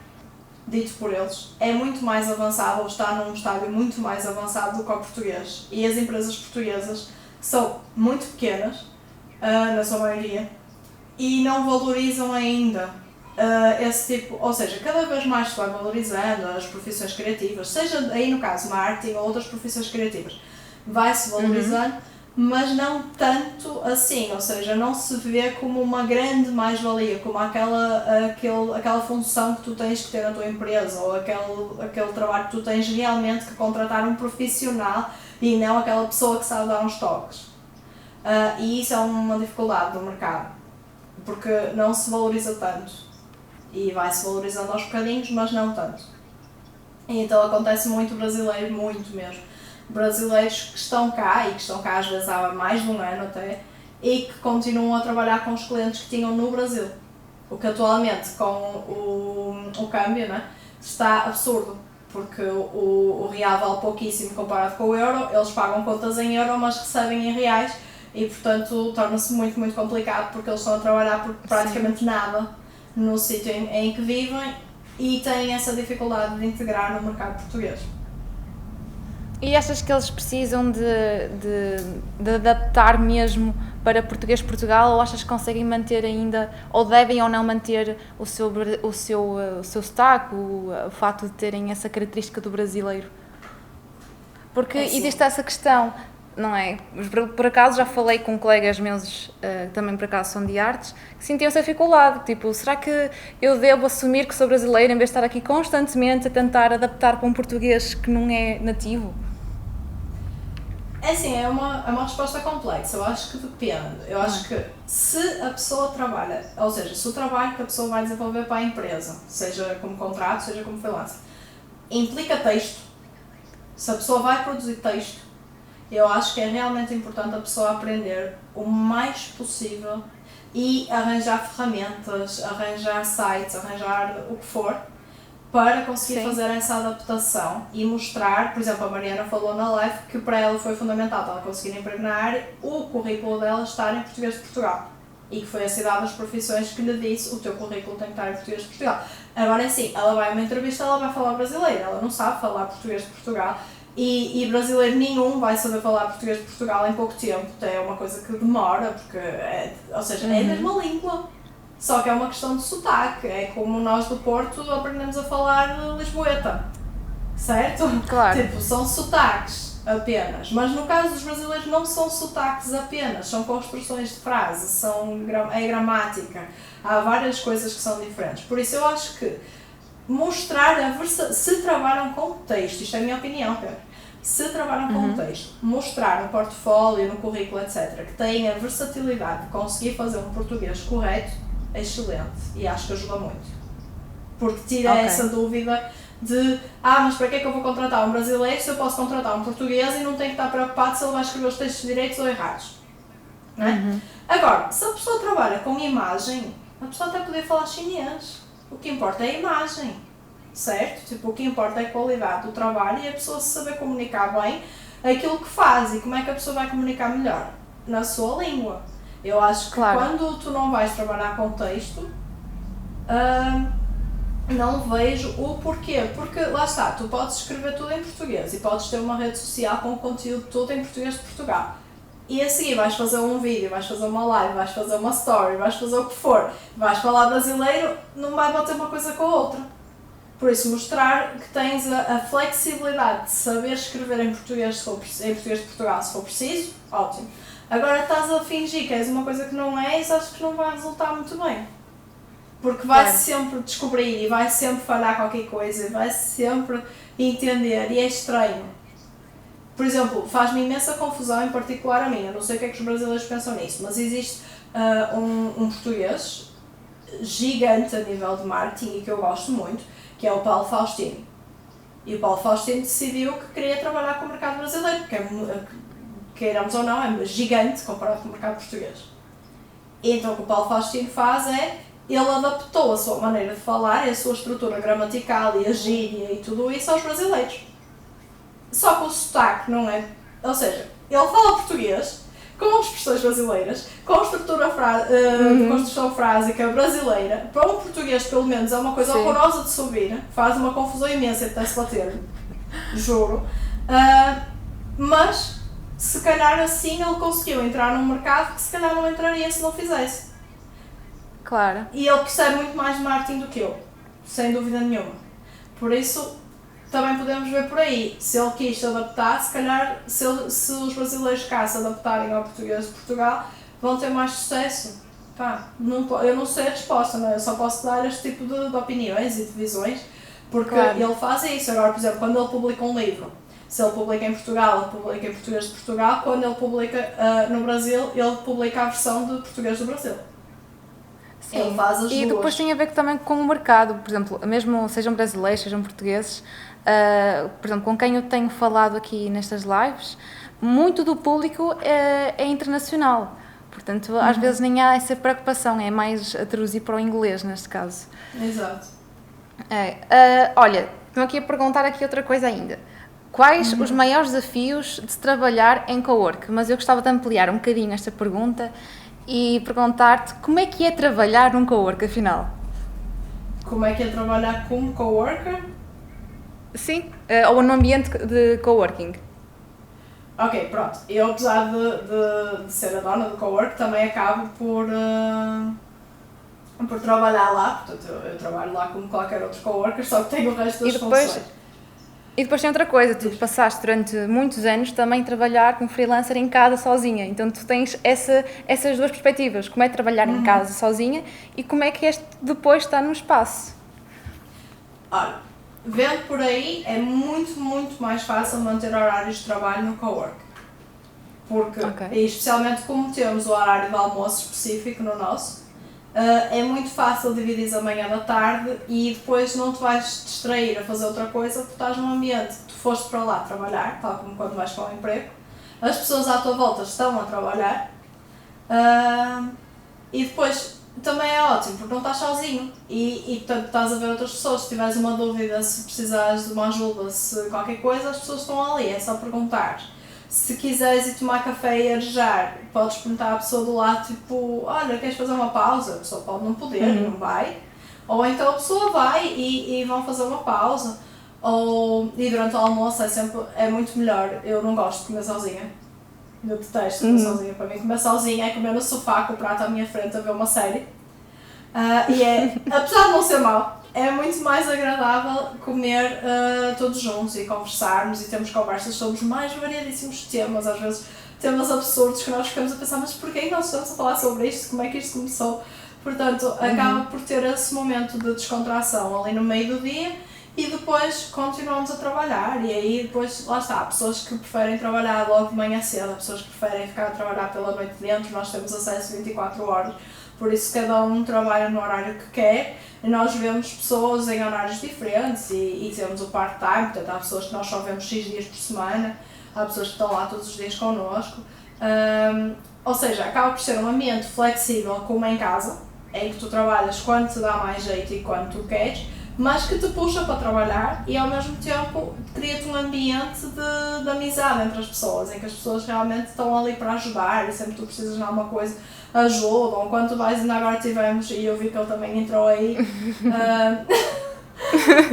dito por eles, é muito mais avançado, ou está num estágio muito mais avançado do que o português. E as empresas portuguesas, que são muito pequenas, na sua maioria, e não valorizam ainda esse tipo, ou seja, cada vez mais se vai valorizando as profissões criativas, seja aí no caso marketing ou outras profissões criativas, vai-se valorizando, mas não tanto assim, ou seja, não se vê como uma grande mais-valia, como aquela função que tu tens que ter na tua empresa, ou aquele trabalho que tu tens realmente que contratar um profissional e não aquela pessoa que sabe dar uns toques. E isso é uma dificuldade do mercado, porque não se valoriza tanto. E vai-se valorizando aos bocadinhos, mas não tanto. E então acontece muito brasileiro, muito mesmo. Brasileiros que estão cá, e que estão cá às vezes há mais de um ano até, e que continuam a trabalhar com os clientes que tinham no Brasil. O que atualmente, com o câmbio, né, está absurdo, porque o real vale pouquíssimo comparado com o euro, eles pagam contas em euro, mas recebem em reais, e portanto torna-se muito, muito complicado, porque eles estão a trabalhar por praticamente nada no sítio em que vivem e têm essa dificuldade de integrar no mercado português. E achas que eles precisam de adaptar mesmo para português de Portugal, ou achas que conseguem manter ainda, ou devem ou não manter o seu sotaque, o facto de terem essa característica do brasileiro? Porque existe essa questão, não é? Por acaso já falei com colegas meus, também por acaso são de artes, que sentiam essa dificuldade, tipo, será que eu devo assumir que sou brasileira em vez de estar aqui constantemente a tentar adaptar para um português que não é nativo? É assim, é uma resposta complexa, eu acho que depende. Eu acho que se a pessoa trabalha, ou seja, se o trabalho que a pessoa vai desenvolver para a empresa, seja como contrato, seja como freelancer, implica texto, se a pessoa vai produzir texto, eu acho que é realmente importante a pessoa aprender o mais possível e arranjar ferramentas, arranjar sites, arranjar o que for, para conseguir fazer essa adaptação e mostrar, por exemplo, a Mariana falou na live que para ela foi fundamental, para ela conseguir impregnar o currículo dela estar em português de Portugal. E que foi a cidade das profissões que lhe disse o teu currículo tem que estar em português de Portugal. Agora é assim, ela vai a uma entrevista, ela vai falar brasileiro, ela não sabe falar português de Portugal. E brasileiro nenhum vai saber falar português de Portugal em pouco tempo, é uma coisa que demora, porque ou seja, é a mesma língua, só que é uma questão de sotaque, é como nós do Porto aprendemos a falar lisboeta, certo? Claro. Tipo, são sotaques apenas, mas no caso dos brasileiros não são sotaques apenas, são construções de frases, é gramática, há várias coisas que são diferentes, por isso eu acho que mostrar se trabalham com texto, isto é a minha opinião, Pedro, se trabalham com texto, mostrar no portfólio, no currículo, etc., que têm a versatilidade de conseguir fazer um português correto, é excelente e acho que ajuda muito. Porque tira essa dúvida de mas para que é que eu vou contratar um brasileiro se eu posso contratar um português e não tenho que estar preocupado se ele vai escrever os textos direitos ou errados? Não é? Agora, se a pessoa trabalha com imagem, a pessoa até poder falar chinês. O que importa é a imagem, certo? Tipo, o que importa é a qualidade do trabalho e a pessoa saber comunicar bem aquilo que faz e como é que a pessoa vai comunicar melhor na sua língua. Eu acho que quando tu não vais trabalhar com texto, não vejo o porquê. Porque lá está, tu podes escrever tudo em português e podes ter uma rede social com o conteúdo todo em português de Portugal. E a seguir vais fazer um vídeo, vais fazer uma live, vais fazer uma story, vais fazer o que for, vais falar brasileiro, não vai bater uma coisa com a outra. Por isso, mostrar que tens a flexibilidade de saber escrever em português de Portugal se for preciso, ótimo. Agora estás a fingir que és uma coisa que não és, acho que não vai resultar muito bem. Porque vai Claro. sempre descobrir e vai sempre falhar qualquer coisa, e vai sempre entender, e é estranho. Por exemplo, faz-me imensa confusão, em particular a mim, eu não sei o que é que os brasileiros pensam nisso, mas existe um português gigante a nível de marketing e que eu gosto muito, que é o Paulo Faustino. E o Paulo Faustino decidiu que queria trabalhar com o mercado brasileiro, porque queiramos ou não, é gigante comparado com o mercado português. E então o que o Paulo Faustino faz é, ele adaptou a sua maneira de falar, a sua estrutura gramatical e a gíria e tudo isso aos brasileiros. Só que o sotaque não é... Ou seja, ele fala português, com expressões brasileiras, com estrutura de construção frásica brasileira. Para um português, pelo menos, é uma coisa Sim. horrorosa de se ouvir, faz uma confusão imensa e apetece bater, juro. Mas, se calhar assim, ele conseguiu entrar num mercado que se calhar não entraria se não fizesse. Claro. E ele percebe muito mais de marketing do que eu, sem dúvida nenhuma. Por isso, também podemos ver por aí, se ele quis se adaptar, se calhar, se os brasileiros cá se adaptarem ao português de Portugal, vão ter mais sucesso. Pá, eu não sei a resposta, não é? Eu só posso dar este tipo de opiniões e de visões, porque Claro. ele faz isso. Agora, por exemplo, quando ele publica um livro, se ele publica em Portugal, ele publica em português de Portugal, quando ele publica no Brasil, ele publica a versão de português do Brasil. Sim. Ele faz as E duas. depois tem a ver também com o mercado, por exemplo, mesmo sejam brasileiros, sejam portugueses, por exemplo, com quem eu tenho falado aqui nestas lives, muito do público é internacional. Portanto, às vezes nem há essa preocupação, é mais traduzir para o inglês neste caso. Exato. Olha, estou aqui a perguntar aqui outra coisa ainda. Quais os maiores desafios de se trabalhar em cowork? Mas eu gostava de ampliar um bocadinho esta pergunta e perguntar-te como é que é trabalhar num cowork, afinal? Como é que é trabalhar como coworker? Sim, ou num ambiente de coworking. Ok, pronto. Eu, apesar de ser a dona do cowork, também acabo por trabalhar lá. Portanto, eu trabalho lá como qualquer outro coworker, só que tenho o resto das funções. E depois tem outra coisa, tu passaste durante muitos anos também a trabalhar como freelancer em casa sozinha, então tu tens essas duas perspectivas, como é trabalhar em casa sozinha e como é que és depois estar no espaço. Olha, vendo por aí, é muito, muito mais fácil manter horários de trabalho no cowork. Porque, e especialmente como temos o horário de almoço específico no nosso, é muito fácil dividir a manhã da tarde e depois não te vais distrair a fazer outra coisa porque estás num ambiente que tu foste para lá trabalhar, tal como quando vais para um emprego, as pessoas à tua volta estão a trabalhar e depois também é ótimo porque não estás sozinho e portanto estás a ver outras pessoas, se tiveres uma dúvida, se precisares de uma ajuda, se qualquer coisa, as pessoas estão ali, é só perguntar. Se quiseres ir tomar café e arejar, podes perguntar à pessoa do lado, tipo, olha, queres fazer uma pausa? A pessoa pode não poder e não vai. Ou então a pessoa vai e vão fazer uma pausa. E durante o almoço é muito melhor. Eu não gosto de comer sozinha. Eu detesto comer sozinha. Para mim, comer sozinha é comer no sofá com o prato à minha frente a ver uma série. Apesar de não ser mau, é muito mais agradável comer todos juntos e conversarmos e termos conversas sobre os mais variadíssimos temas, às vezes temas absurdos que nós ficamos a pensar, mas porquê que nós estamos a falar sobre isto? Como é que isto começou? Portanto, acaba por ter esse momento de descontração ali no meio do dia e depois continuamos a trabalhar e aí depois, lá está, há pessoas que preferem trabalhar logo de manhã cedo, há pessoas que preferem ficar a trabalhar pela noite dentro, nós temos acesso 24 horas, por isso cada um trabalha no horário que quer. E nós vemos pessoas em horários diferentes e temos o part-time, portanto há pessoas que nós só vemos 6 dias por semana, há pessoas que estão lá todos os dias connosco. Ou seja, acaba por ser um ambiente flexível como em casa, em que tu trabalhas quando te dá mais jeito e quando tu queres, mas que te puxa para trabalhar e ao mesmo tempo cria-te um ambiente de amizade entre as pessoas, em que as pessoas realmente estão ali para ajudar e sempre que tu precisas de alguma coisa ajudam, quando tu vais, ainda agora tivemos, e eu vi que ele também entrou aí,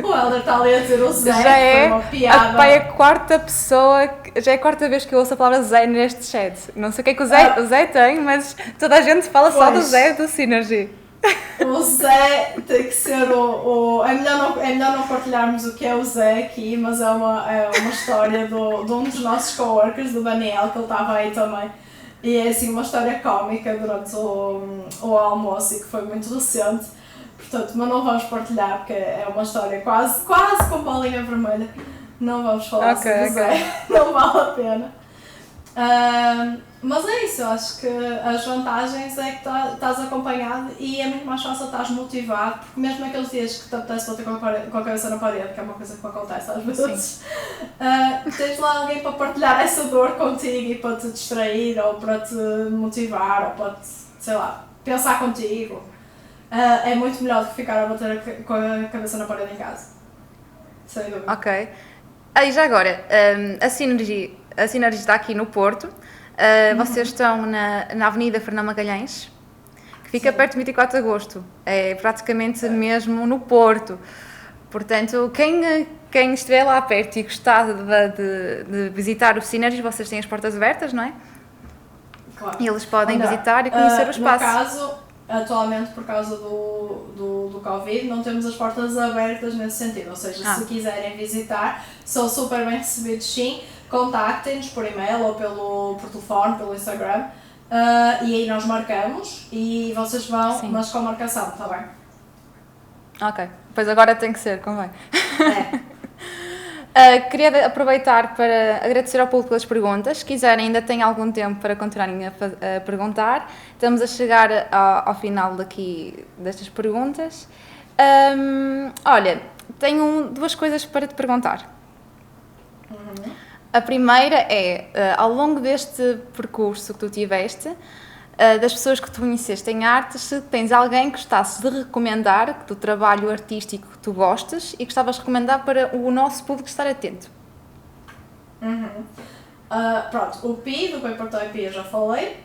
o Helder está ali a dizer o Zé, Já é, foi uma piada. pai, a quarta pessoa, já é a quarta vez que eu ouço a palavra Zé neste chat. Não sei o que é que o Zé tem, mas toda a gente fala só do Zé do Synergy. O Zé tem que ser é melhor não partilharmos o que é o Zé aqui, mas é uma história de um dos nossos coworkers, do Daniel, que ele estava aí também. E é assim uma história cómica durante o almoço e que foi muito recente, portanto, mas não vamos partilhar porque é uma história quase com bolinha vermelha. Não vamos falar sobre isso, não vale a pena. Mas é isso, eu acho que as vantagens é que estás acompanhado e é muito mais fácil estás motivado, porque mesmo naqueles dias que te apetece bater com a cabeça na parede, que é uma coisa que me acontece às vezes, tens lá alguém para partilhar essa dor contigo e para te distrair, ou para te motivar, ou para te, sei lá, pensar contigo. É muito melhor do que ficar a bater com a cabeça na parede em casa. Sem dúvida. Ok. E já agora, a Synergy está aqui no Porto. Vocês estão na Avenida Fernão Magalhães, que fica perto do 24 de Agosto. É praticamente mesmo no Porto. Portanto, quem estiver lá perto e gostar de visitar o Synergy, vocês têm as portas abertas, não é? Claro. E eles podem visitar e conhecer o espaço. No caso, atualmente, por causa do Covid, não temos as portas abertas nesse sentido. Ou seja, se quiserem visitar, são super bem recebidos, sim. Contactem-nos por e-mail ou por telefone, pelo Instagram, e aí nós marcamos e vocês vão, sim, mas com marcação, está bem? Ok, pois agora tem que ser, convém. Queria aproveitar para agradecer ao público pelas perguntas. Se quiserem, ainda tem algum tempo para continuarem a perguntar. Estamos a chegar ao final destas perguntas. Olha, tenho duas coisas para te perguntar. A primeira é, ao longo deste percurso que tu tiveste, das pessoas que tu conheceste em artes, se tens alguém que gostasses de recomendar, do trabalho artístico que tu gostes e que gostavas de recomendar para o nosso público estar atento. Pronto, o Pi, do Paper Toy eu já falei.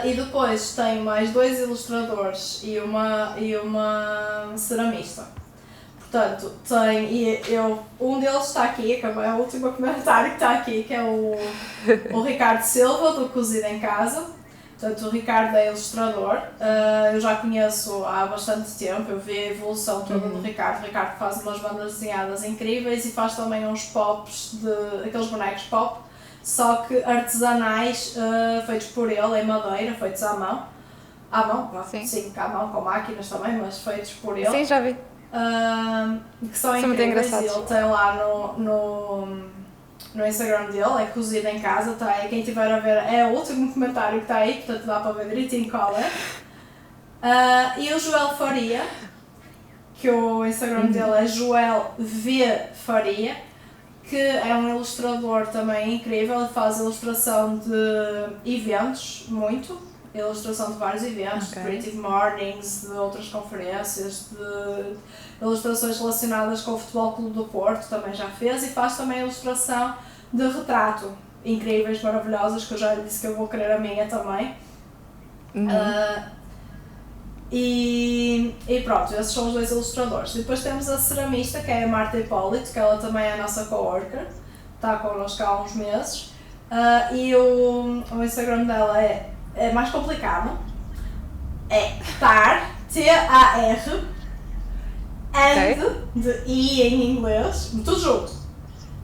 E depois tenho mais 2 ilustradores e uma ceramista. Portanto, um deles está aqui, que é o último comentário que está aqui, que é o Ricardo Silva, do Cozido em Casa. Portanto, o Ricardo é ilustrador, eu já conheço há bastante tempo, eu vi a evolução toda do Ricardo. O Ricardo faz umas bandas desenhadas incríveis e faz também uns pops, aqueles bonecos pop, só que artesanais, feitos por ele, em madeira, feitos à mão. À mão? Sim, à mão, com máquinas também, mas feitos por ele. Sim, já vi. Que são incríveis, e ele tem lá no Instagram dele, é Cozido em Casa, tá aí, quem estiver a ver é o último comentário que está aí, portanto dá para ver direitinho qual é. E o Joel Faria, que o Instagram dele é Joel V Faria, que é um ilustrador também incrível, ele faz ilustração de eventos, ilustração de vários eventos, de Creative Mornings, de outras conferências, de ilustrações relacionadas com o Futebol Clube do Porto, também já fez, e faz também ilustração de retrato, incríveis, maravilhosas, que eu já lhe disse que eu vou querer a minha também. E pronto, esses são os 2 ilustradores. Depois temos a ceramista, que é a Marta Hipólito, que ela também é a nossa coworker, está connosco há uns meses, e o Instagram dela é mais complicado, é TAR, T-A-R, and, de I em inglês, tudo junto,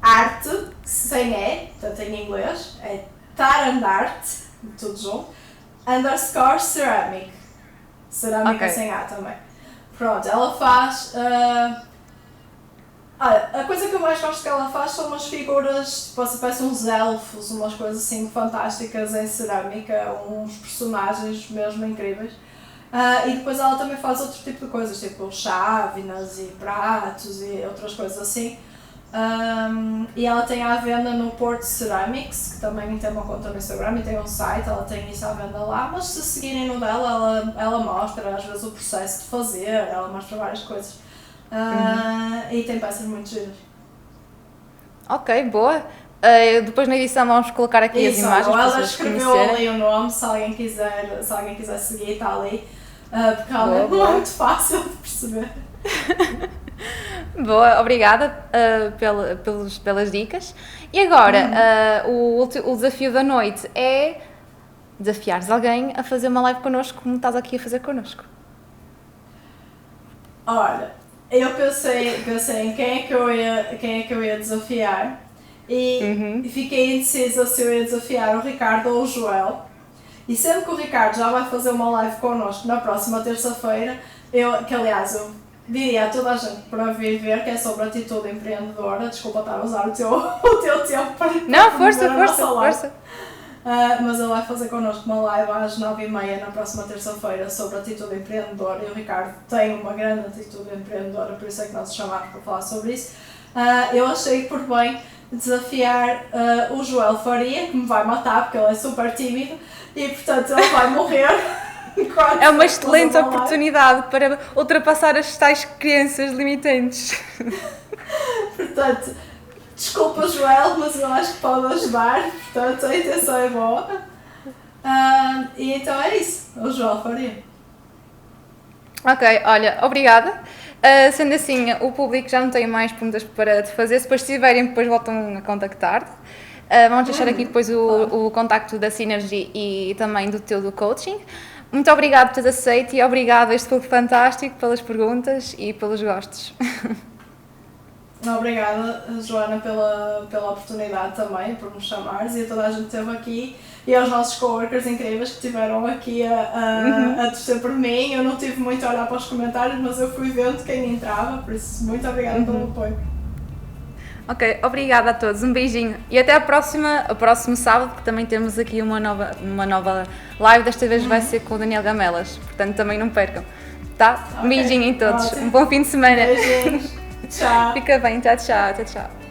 arte, sem E, portanto em inglês, é TAR and Art, tudo junto, _ ceramic, cerâmica sem A também. Pronto, ela faz, a coisa que eu mais gosto que ela faz são umas figuras, parecem uns elfos, umas coisas assim fantásticas em cerâmica, uns personagens mesmo incríveis. E depois ela também faz outro tipo de coisas, tipo chávenas e pratos e outras coisas assim. E ela tem à venda no Porto Ceramics, que também tem uma conta no Instagram e tem um site, ela tem isso à venda lá, mas se seguirem no dela, ela mostra às vezes o processo de fazer, ela mostra várias coisas. E tem peças muito giras. Ok, boa. Depois na edição vamos colocar aqui as imagens para ela escreveu ali o nome, se alguém quiser seguir, está ali, porque realmente não é muito fácil de perceber. Boa, obrigada pelas dicas. E agora, o desafio da noite é desafiares alguém a fazer uma live connosco, como estás aqui a fazer connosco. Olha, eu pensei em quem é que eu ia desafiar e fiquei indecisa se eu ia desafiar o Ricardo ou o Joel. E sendo que o Ricardo já vai fazer uma live connosco na próxima terça-feira, que aliás eu diria a toda a gente para vir ver que é sobre atitude empreendedora. Desculpa estar a usar o teu, o teu tempo para Não, força, promover a nossa força, live. força. Mas ele vai fazer connosco uma live às 9h30 na próxima terça-feira sobre atitude empreendedora e o Ricardo tem uma grande atitude empreendedora, por isso é que nós o chamamos para falar sobre isso. Eu achei por bem desafiar o Joel Faria, que me vai matar porque ele é super tímido e portanto ele vai morrer. É uma excelente oportunidade para ultrapassar as tais crenças limitantes. Portanto, desculpa Joel, mas eu acho que pode ajudar, portanto a intenção é boa. E então é isso, o Joel Faria. Ok, olha, obrigada. Sendo assim, o público já não tem mais perguntas para te fazer, se depois tiverem, depois voltam a contactar-te. Vamos deixar aqui depois o contacto da Synergy e também do teu do coaching. Muito obrigada por teres aceito e obrigada a este público fantástico pelas perguntas e pelos gostos. Obrigada, Joana, pela oportunidade também, por nos chamares e a toda a gente que esteve aqui e aos nossos coworkers incríveis que estiveram aqui a torcer por mim. Eu não tive muito a olhar para os comentários, mas eu fui vendo quem entrava, por isso muito obrigada pelo apoio. Ok, obrigada a todos, um beijinho e até ao próximo sábado, que também temos aqui uma nova live, desta vez vai ser com o Daniel Gamelas, portanto também não percam, tá? Um beijinho em todos, um bom fim de semana. Beijinhos, tchau. Fica bem, tchau, tchau, tchau, tchau.